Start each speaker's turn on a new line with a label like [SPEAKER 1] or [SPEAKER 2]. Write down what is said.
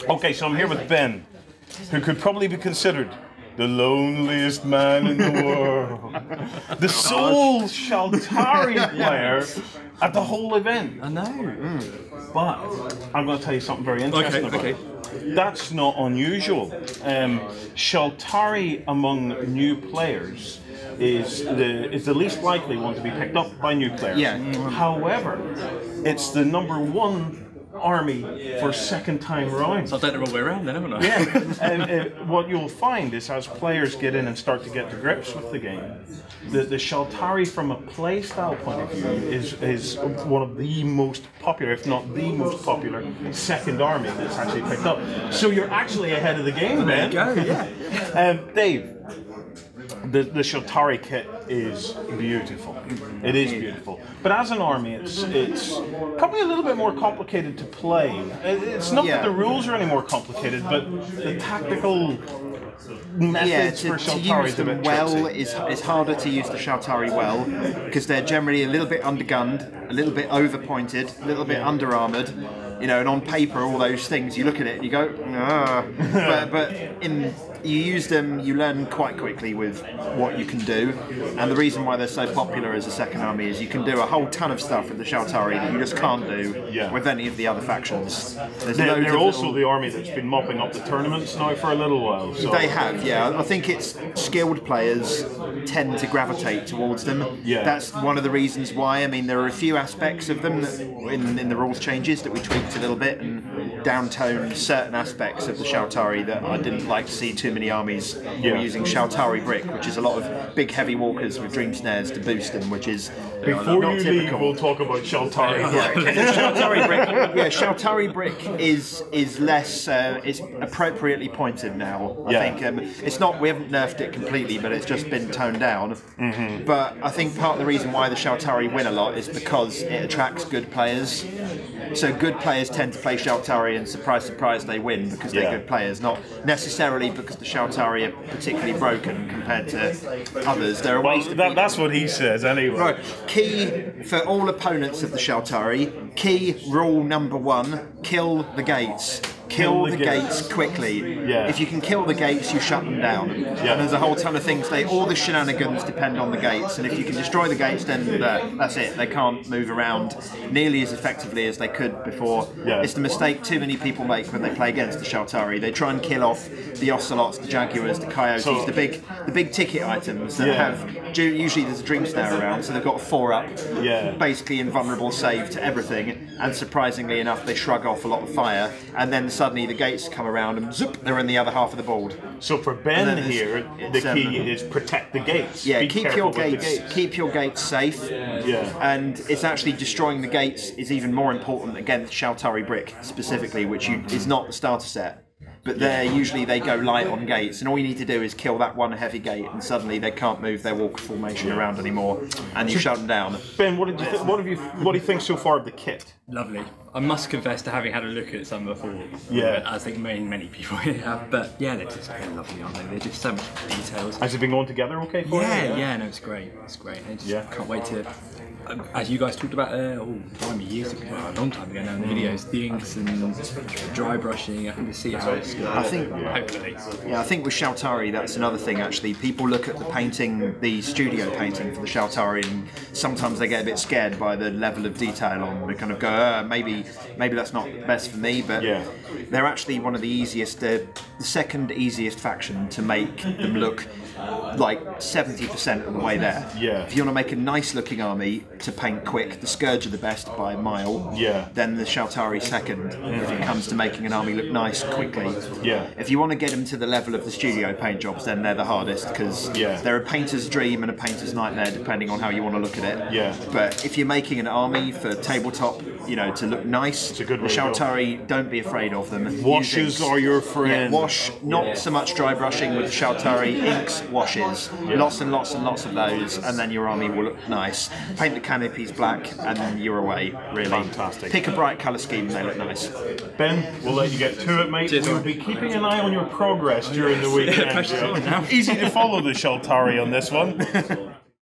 [SPEAKER 1] Okay, so I'm here with Ben, who could probably be considered the loneliest man in the world. The sole Shaltari player at the whole event.
[SPEAKER 2] I know.
[SPEAKER 1] But I'm going to tell you something very interesting about it. That's not unusual. Shaltari among new players is the least likely one to be picked up by new players.
[SPEAKER 2] Yeah.
[SPEAKER 1] However, it's the #1 army for second time round.
[SPEAKER 2] So I've done it the wrong way around then, haven't I?
[SPEAKER 1] Yeah. What you'll find is as players get in and start to get to grips with the game, the Shaltari from a playstyle point of view is one of the most popular, if not the most popular, second army that's actually picked up. So you're actually ahead of the game, Ben.
[SPEAKER 2] There you go, yeah.
[SPEAKER 1] Dave, the Shaltari kit is beautiful. It is beautiful. But as an army, it's probably a little bit more complicated to play. It's not that the rules are any more complicated, but the tactical methods for Shaltari is a bit
[SPEAKER 3] it's harder to use the Shaltari well because they're generally a little bit undergunned, a little bit overpointed, a little bit under-armoured. You know, and on paper, all those things, you look at it and you go, ah. but you use them, you learn quite quickly with what you can do. And the reason why they're so popular as a second army is you can do a whole ton of stuff with the Shaltari that you just can't do with any of the other factions.
[SPEAKER 1] They're also the army that's been mopping up the tournaments now for a little while. So.
[SPEAKER 3] They have, yeah. I think it's skilled players tend to gravitate towards them.
[SPEAKER 1] Yeah.
[SPEAKER 3] That's one of the reasons why. I mean, there are a few aspects of them that in the rules changes that we tweaked a little bit and downtoned certain aspects of the Shaltari that I didn't like to see too many armies using Shaltari brick, which is a lot of big heavy walkers with dream snares to boost them, which is
[SPEAKER 1] before
[SPEAKER 3] not
[SPEAKER 1] you
[SPEAKER 3] typical.
[SPEAKER 1] leave, we'll talk about Shaltari brick.
[SPEAKER 3] Shaltari brick, Shaltari brick is less, it's appropriately pointed now. I think it's not. We haven't nerfed it completely, but it's just been toned down. But I think part of the reason why the Shaltari win a lot is because it attracts good players. So good players tend to play Shaltari, and surprise, surprise, they win because they're good players, not necessarily because the Shaltari are particularly broken compared to others. There are ways to
[SPEAKER 1] that's what he says anyway.
[SPEAKER 3] Right. Key for all opponents of the Shaltari, key rule #1, kill the gates. Kill the gates quickly.
[SPEAKER 1] Yeah.
[SPEAKER 3] If you can kill the gates, you shut them down. And there's a whole ton of things. All the shenanigans depend on the gates, and if you can destroy the gates, then that's it. They can't move around nearly as effectively as they could before. It's the mistake too many people make when they play against the Shaltari. They try and kill off the ocelots, the jaguars, the coyotes, the big ticket items that have. Usually there's a dream snare around, so they've got 4-up, basically invulnerable save to everything. And surprisingly enough, they shrug off a lot of fire, and then suddenly the gates come around and zoop, they're in the other half of the board.
[SPEAKER 1] So for Ben here, the key is protect the gates.
[SPEAKER 3] Yeah, keep your gates safe. And it's actually destroying the gates is even more important against Shaltari brick specifically, which is not the starter set. But usually they go light on gates, and all you need to do is kill that one heavy gate, and suddenly they can't move their walker formation around anymore, and you shut them down.
[SPEAKER 1] Ben, what do you think so far of the kit?
[SPEAKER 2] Lovely. I must confess to having had a look at some before. I think many people have. But yeah, they're just lovely, aren't they? They're just so much details.
[SPEAKER 1] Has it been going together okay for you?
[SPEAKER 2] Yeah, no, it's great. It's great. I just can't wait to. As you guys talked about, a long time ago now in the videos, the inks and dry brushing. I think we see how it's going. Hopefully.
[SPEAKER 3] Yeah, I think with Shaltari, that's another thing actually. People look at the painting, the studio painting for the Shaltari, and sometimes they get a bit scared by the level of detail on. They kind of go, maybe that's not best for me, but they're actually one of the easiest, the second easiest faction to make them look like 70% of the way there. If you want to make a nice looking army to paint quick, the Scourge are the best by a mile. Then the Shaltari second if it comes to making an army look nice quickly. If you want to get them to the level of the studio paint jobs, then they're the hardest because they're a painter's dream and a painter's nightmare depending on how you want to look at it. But if you're making an army for tabletop, to look nice, the Shaltari, don't be afraid of them.
[SPEAKER 1] Washes are your friend.
[SPEAKER 3] Wash, not so much dry brushing with the Shaltari, inks, washes, lots and lots and lots of those, and then your army will look nice. Paint the canopies black, and then you're away, really.
[SPEAKER 1] Fantastic.
[SPEAKER 3] Pick a bright colour scheme, they look nice.
[SPEAKER 1] Ben, we'll let you get to it, mate.
[SPEAKER 2] Cheers,
[SPEAKER 1] we'll be keeping an eye on your progress during the weekend. Easy to follow the Shaltari on this one.